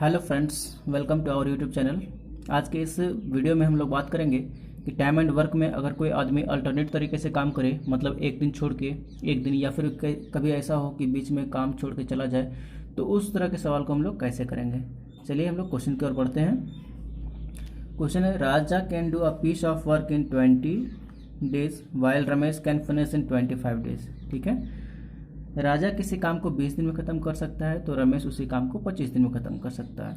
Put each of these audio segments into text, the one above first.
Hello friends, welcome to our YouTube channel. आज के इस वीडियो में हम लोग बात करेंगे कि टाइम एंड वर्क में अगर कोई आदमी अल्टरनेट तरीके से काम करे, मतलब एक दिन छोड़ के एक दिन, या फिर कभी ऐसा हो कि बीच में काम छोड़ के चला जाए, तो उस तरह के सवाल को हम लोग कैसे करेंगे। चलिए हम लोग क्वेश्चन की ओर बढ़ते हैं। क्वेश्चन है, Raja can do a piece of work in 20 days while Ramesh can finish in 25 days. ठीक है, राजा किसी काम को 20 दिन में ख़त्म कर सकता है तो रमेश उसी काम को 25 दिन में ख़त्म कर सकता है।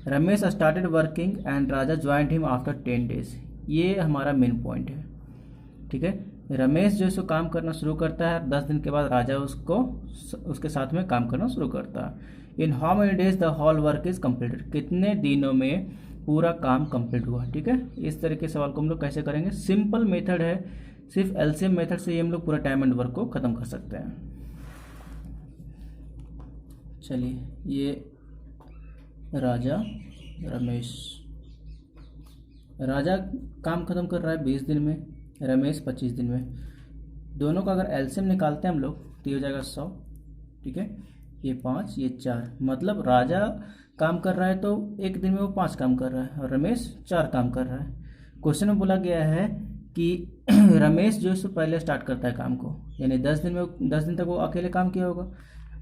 Ramesh started working and Raja joint him after 10 days. ये हमारा मेन पॉइंट है। ठीक है, रमेश जो सो काम करना शुरू करता है, 10 दिन के बाद राजा उसके साथ में काम करना शुरू करता है। In how many days the whole work is completed. कितने दिनों में पूरा काम कंप्लीट हुआ। ठीक है, इस तरह के सवाल को हम लोग कैसे करेंगे। सिंपल मेथड है, सिर्फ एलसीएम मेथड से ही हम लोग पूरा टाइम एंड वर्क को ख़त्म कर सकते हैं। चलिए, ये राजा रमेश, राजा काम खत्म कर रहा है 20 दिन में, रमेश 25 दिन में। दोनों का अगर एलसीएम निकालते हैं हम लोग तो ये हो जाएगा 100। ठीक है, ये 5 ये 4, मतलब राजा काम कर रहा है तो एक दिन में वो 5 काम कर रहा है और रमेश 4 काम कर रहा है। क्वेश्चन में बोला गया है कि रमेश जो है पहले स्टार्ट करता है काम को, यानी 10 दिन तक वो अकेले काम किया होगा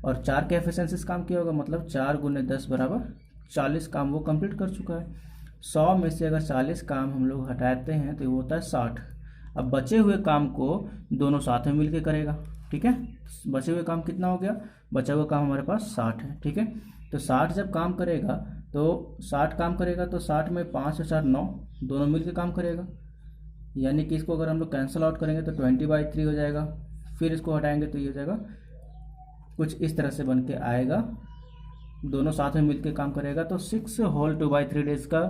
और 4 के एफिशिएंसी से काम किया होगा, मतलब 4 गुने 10 बराबर 40 काम वो कंप्लीट कर चुका है। 100 में से अगर 40 काम हम लोग हटाते हैं तो वो होता है 60। अब बचे हुए काम को दोनों साथ में मिलकर करेगा। ठीक है, बचे हुए काम कितना हो गया, बचा हुआ काम हमारे पास 60 है। ठीक है, तो 60 जब काम करेगा तो 60 में 5 और 4 9, दोनों मिलकर काम करेगा। यानी कि इसको अगर हम लोग कैंसिल आउट करेंगे तो 20/3 हो जाएगा। फिर इसको हटाएंगे तो ये हो जाएगा, कुछ इस तरह से बन के आएगा। दोनों साथ में मिलकर काम करेगा तो 6 होल 2/3 डेज का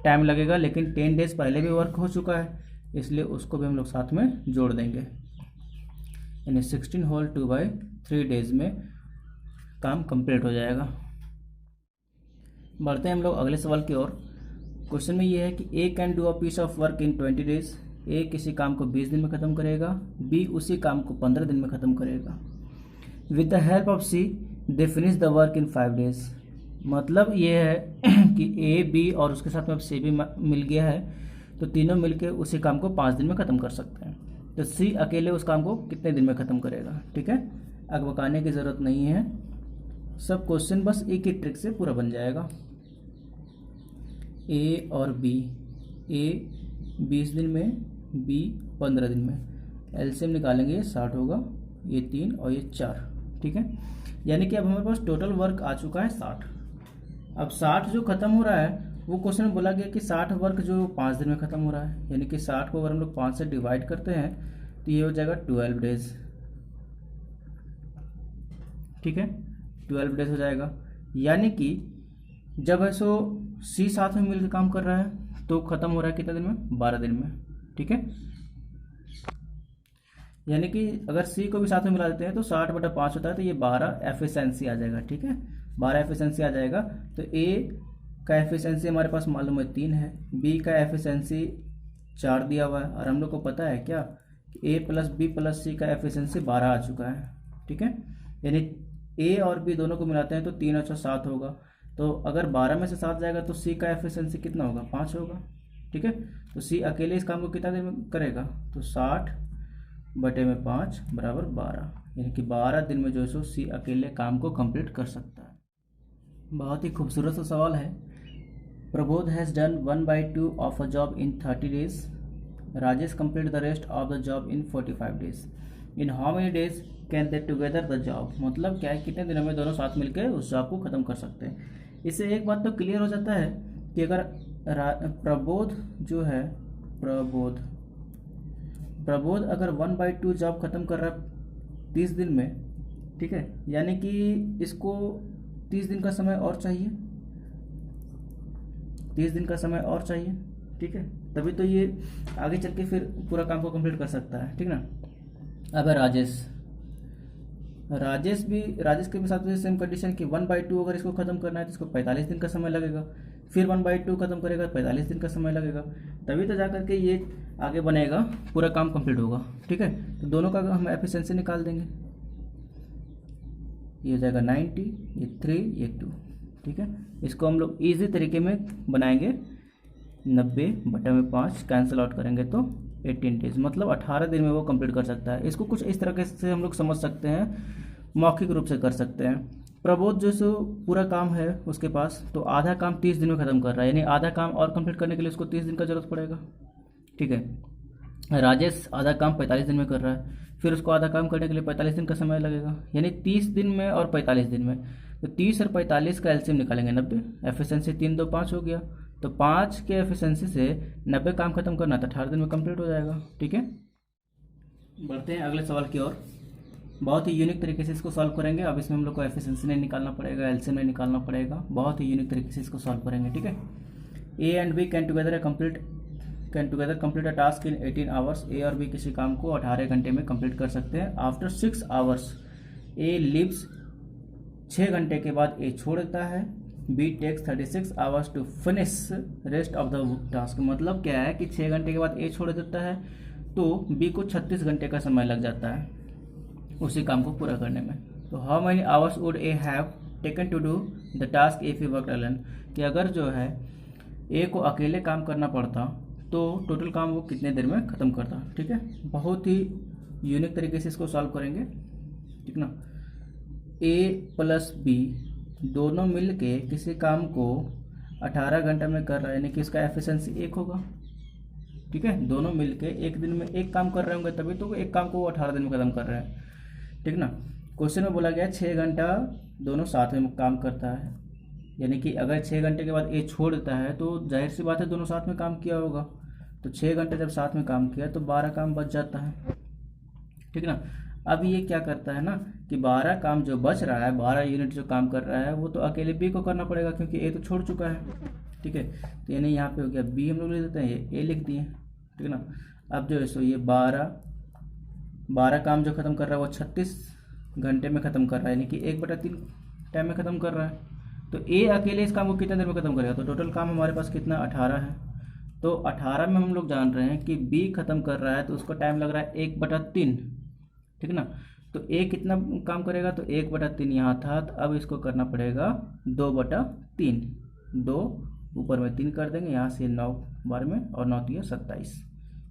टाइम लगेगा, लेकिन 10 डेज पहले भी वर्क हो चुका है, इसलिए उसको भी हम लोग साथ में जोड़ देंगे, यानी 16 होल 2/3 डेज में काम कंप्लीट हो जाएगा। बढ़ते हैं हम लोग अगले सवाल की ओर। क्वेश्चन में ये है कि A can do a piece of work in 20 days. A किसी काम को 20 दिन में ख़त्म करेगा, बी उसी काम को 15 दिन में ख़त्म करेगा। With the help of C they finish the work in 5 days. मतलब ये है कि ए बी और उसके साथ में अब सी भी मिल गया है, तो तीनों मिलके उसी काम को 5 दिन में ख़त्म कर सकते हैं। तो सी अकेले उस काम को कितने दिन में ख़त्म करेगा। ठीक है, अकबकाने की ज़रूरत नहीं है, सब क्वेश्चन बस एक ही ट्रिक से पूरा बन जाएगा। ए और बी, ए 20 दिन में, बी 15 दिन में। एलसीएम निकालेंगे 60 होगा, ये 3 और ये 4। ठीक है, यानी कि अब हमारे पास टोटल वर्क आ चुका है 60। अब 60 जो खत्म हो रहा है वो क्वेश्चन में बोला गया कि 60 वर्क जो 5 दिन में खत्म हो रहा है, यानी कि 60 को अगर हम लोग 5 से डिवाइड करते हैं तो ये हो जाएगा 12 डेज। ठीक है, 12 डेज हो जाएगा। यानी कि जब है सो सी साथ में मिलकर काम कर रहा है तो खत्म हो रहा है कितने दिन में, 12 दिन में। ठीक है, यानी कि अगर सी को भी साथ में मिला देते हैं तो 60/5 होता है, तो ये 12 एफिशिएंसी आ जाएगा। ठीक है, 12 एफिशिएंसी आ जाएगा। तो ए का एफिशिएंसी हमारे पास मालूम है 3 है, बी का एफिशिएंसी 4 दिया हुआ है, और हम लोग को पता है क्या कि ए प्लस बी प्लस सी का एफिशिएंसी 12 आ चुका है। ठीक है, यानी ए और बी दोनों को मिलाते हैं तो 3 और 7 होगा। तो अगर 12 में से 7 जाएगा तो सी का एफिशिएंसी कितना होगा, 5 होगा। ठीक है, तो सी अकेले इस काम को कितना दिन में करेगा, तो 60/5 बराबर 12, यानी कि 12 दिन में जो है सो सी अकेले काम को कंप्लीट कर सकता है। बहुत ही खूबसूरत सा सवाल है। Prabodh has done 1/2 of a job in 30 days. Rajesh complete the rest of the job in 45 days. In how many days can they together the job. मतलब क्या है, कितने दिनों में दोनों साथ मिलकर उस जॉब को ख़त्म कर सकते हैं। इससे एक बात तो क्लियर हो जाता है कि अगर प्रबोध जो है, प्रबोध अगर 1/2 जॉब ख़त्म कर रहा है 30 दिन में, ठीक है, यानी कि इसको 30 दिन का समय और चाहिए, 30 दिन का समय और चाहिए। ठीक है, तभी तो ये आगे चल के फिर पूरा काम को कंप्लीट कर सकता है। ठीक ना। अब है राजेश के भी साथ में सेम कंडीशन कि 1/2 अगर इसको ख़त्म करना है तो इसको 45 दिन का समय लगेगा, फिर 1/2 ख़त्म करेगा 45 दिन का समय लगेगा, तभी तो जा करके ये आगे बनेगा, पूरा काम कंप्लीट होगा। ठीक है, तो दोनों का हम एफिशिएंसी निकाल देंगे, ये हो जाएगा 90, ये 3, ये 2, ठीक है, इसको हम लोग ईजी तरीके में बनाएंगे। 90/5 कैंसिल आउट करेंगे तो 18 डेज, मतलब 18 दिन में वो कंप्लीट कर सकता है। इसको कुछ इस तरह से हम लोग समझ सकते हैं, मौखिक रूप से कर सकते हैं। प्रबोध जो सो पूरा काम है उसके पास, तो आधा काम 30 दिन में ख़त्म कर रहा है, यानी आधा काम और कंप्लीट करने के लिए उसको 30 दिन का जरूरत पड़ेगा। ठीक है, राजेश आधा काम 45 दिन में कर रहा है, फिर उसको आधा काम करने के लिए 45 दिन का समय लगेगा, यानी 30 दिन में और 45 दिन में। तो 30 और 45 का एलसीएम निकालेंगे 90, एफिशिएंसी 3 2 5 हो गया, तो 5 के एफिशिएंसी से 90 काम खत्म करना तो 18 दिन में कंप्लीट हो जाएगा। ठीक है, बढ़ते हैं अगले सवाल की ओर। बहुत ही यूनिक तरीके से इसको सॉल्व करेंगे। अब इसमें हम लोग को एफिशिएंसी नहीं निकालना पड़ेगा, एलसीएम नहीं निकालना पड़ेगा, बहुत ही यूनिक तरीके से इसको सॉल्व करेंगे। ठीक है, A and B can together complete a task in 18 hours. A और बी किसी काम को 18 घंटे में कंप्लीट कर सकते हैं। आफ्टर 6 आवर्स ए लिव्स, 6 घंटे के बाद ए छोड़ देता है। B takes 36 hours to finish rest of the task, मतलब क्या है कि 6 घंटे के बाद ए छोड़ देता है तो बी को 36 घंटे का समय लग जाता है उसी काम को पूरा करने में। तो how many hours would A have taken to do the task if he worked alone, कि अगर जो है ए को अकेले काम करना पड़ता तो टोटल काम वो कितने देर में ख़त्म करता। ठीक है, बहुत ही यूनिक तरीके से इसको सॉल्व करेंगे। ठीक ना, ए प्लस बी दोनों मिल के किसी काम को 18 घंटा में कर रहा है, यानी कि इसका एफिशिएंसी 1 होगा। ठीक है, दोनों मिल के एक दिन में एक काम कर रहे होंगे तभी तो एक काम को वो 18 दिन में ख़त्म कर रहे हैं। ठीक ना, क्वेश्चन में बोला गया 6 घंटा दोनों साथ में काम करता है, यानी कि अगर 6 घंटे के बाद ए छोड़ देता है तो जाहिर सी बात है दोनों साथ में काम किया होगा। तो 6 घंटे जब साथ में काम किया तो 12 काम बच जाता है। ठीक ना, अब ये क्या करता है ना कि 12 काम जो बच रहा है, 12 यूनिट जो काम कर रहा है वो तो अकेले बी को करना पड़ेगा क्योंकि ए तो छोड़ चुका है। ठीक है, तो यानी यहाँ पे हो गया बी हम लोग लिख देते हैं, ये ए लिख दिए। ठीक है ना, अब जो है सो ये 12 काम जो खत्म कर रहा है वो 36 घंटे में ख़त्म कर रहा है, यानी कि 1/3 टाइम में ख़त्म कर रहा है। तो ए अकेले इस काम को कितने देर में ख़त्म करेगा, तो टोटल काम हमारे पास कितना 18 है। तो 18 में हम लोग जान रहे हैं कि बी खत्म कर रहा है तो उसको टाइम लग रहा है 1/3। ठीक ना, तो ए कितना काम करेगा, तो 1/3 यहाँ था, तो अब इसको करना पड़ेगा 2/3। 2 ऊपर में 3 कर देंगे, यहाँ से 9 बार में, और 9 3 27,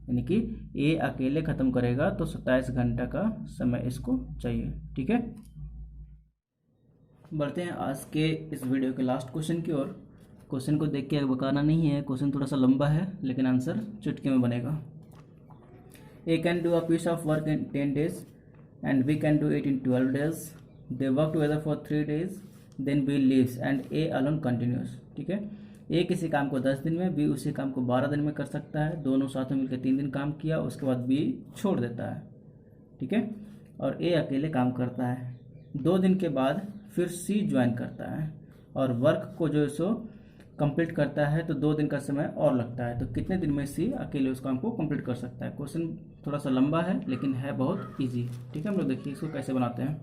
यानी कि ए अकेले ख़त्म करेगा तो 27 घंटा का समय इसको चाहिए। ठीक है, बढ़ते हैं आज के इस वीडियो के लास्ट क्वेश्चन की ओर। क्वेश्चन को देख के बताना नहीं है, क्वेश्चन थोड़ा सा लंबा है लेकिन आंसर चुटकी में बनेगा। A can do a piece of work in 10 days and B can do it in 12 days. They work together for 3 days, then B leaves and A alone continues. ठीक है, ए किसी काम को 10 दिन में, बी उसी काम को 12 दिन में कर सकता है। दोनों साथ में मिलकर 3 दिन काम किया, उसके बाद बी छोड़ देता है। ठीक है, और ए अकेले काम करता है। 2 दिन के बाद फिर सी ज्वाइन करता है और वर्क को जो है सो कंप्लीट करता है, तो 2 दिन का समय और लगता है। तो कितने दिन में सी अकेले उस काम को कंप्लीट कर सकता है। क्वेश्चन थोड़ा सा लंबा है लेकिन है बहुत इजी। ठीक है, हम लोग देखिए इसको कैसे बनाते हैं।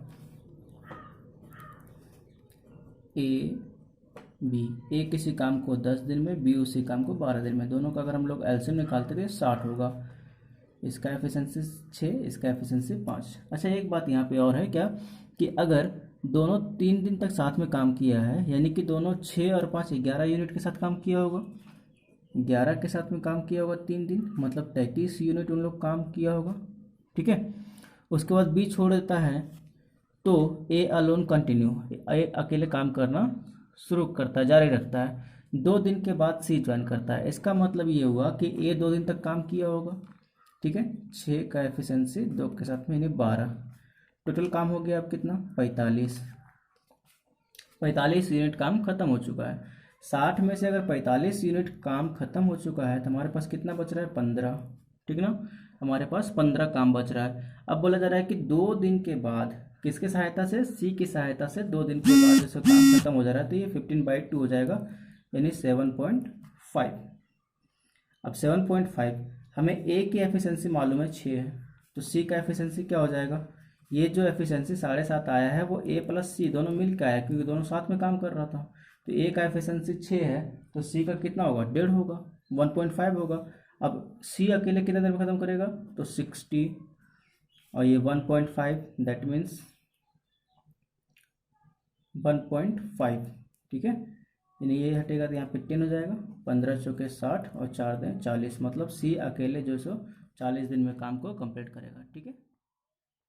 ए किसी काम को 10 दिन में, बी उसी काम को 12 दिन में। दोनों का अगर हम लोग एलसीएम निकालते थे 60 होगा। इसका एफिशिएंसी 6, इसका एफिशिएंसी 5। अच्छा, एक बात यहाँ पे और है क्या कि अगर दोनों 3 दिन तक साथ में काम किया है, यानी कि दोनों 6 और 5 11 यूनिट के साथ काम किया होगा। 11 के साथ में काम किया होगा 3 दिन, मतलब 33 यूनिट उन लोग काम किया होगा। ठीक है, उसके बाद बी छोड़ देता है तो ए अलोन कंटिन्यू, ए अकेले काम करना शुरू करता है, जारी रखता है। 2 दिन के बाद सी ज्वाइन करता है। इसका मतलब ये हुआ कि ए 2 दिन तक काम किया होगा। ठीक है, 6 का एफिशिएंसी 2 के साथ में यानी 12। टोटल काम हो गया अब कितना 45 यूनिट काम खत्म हो चुका है। 60 में से अगर 45 यूनिट काम खत्म हो चुका है तो हमारे पास कितना बच रहा है 15। ठीक ना, हमारे पास 15 काम बच रहा है। अब बोला जा रहा है कि 2 दिन के बाद किसके सहायता से, सी की सहायता से 2 दिन के बाद जैसे काम खत्म हो जा रहा है तो ये 15/2 हो जाएगा, यानी 7.5। अब 7.5 हमें ए की एफिशिएंसी मालूम है 6 है, तो सी का एफिशिएंसी क्या हो जाएगा, ये जो एफिशिएंसी 7.5 आया है वो ए प्लस सी दोनों मिल के आया क्योंकि दोनों साथ में काम कर रहा था। तो ए का एफिशिएंसी 6 है तो सी का कितना होगा 1.5 होगा, 1.5 होगा। अब सी अकेले कितने देर में ख़त्म करेगा तो 60 और ये 1.5 दैट मीन्स 1.5। ठीक है, यानी ये हटेगा तो यहाँ पे 10 हो जाएगा, 15 चौके 60 और 4 दें 40, मतलब सी अकेले जो सो 40 दिन में काम को कंप्लीट करेगा। ठीक है।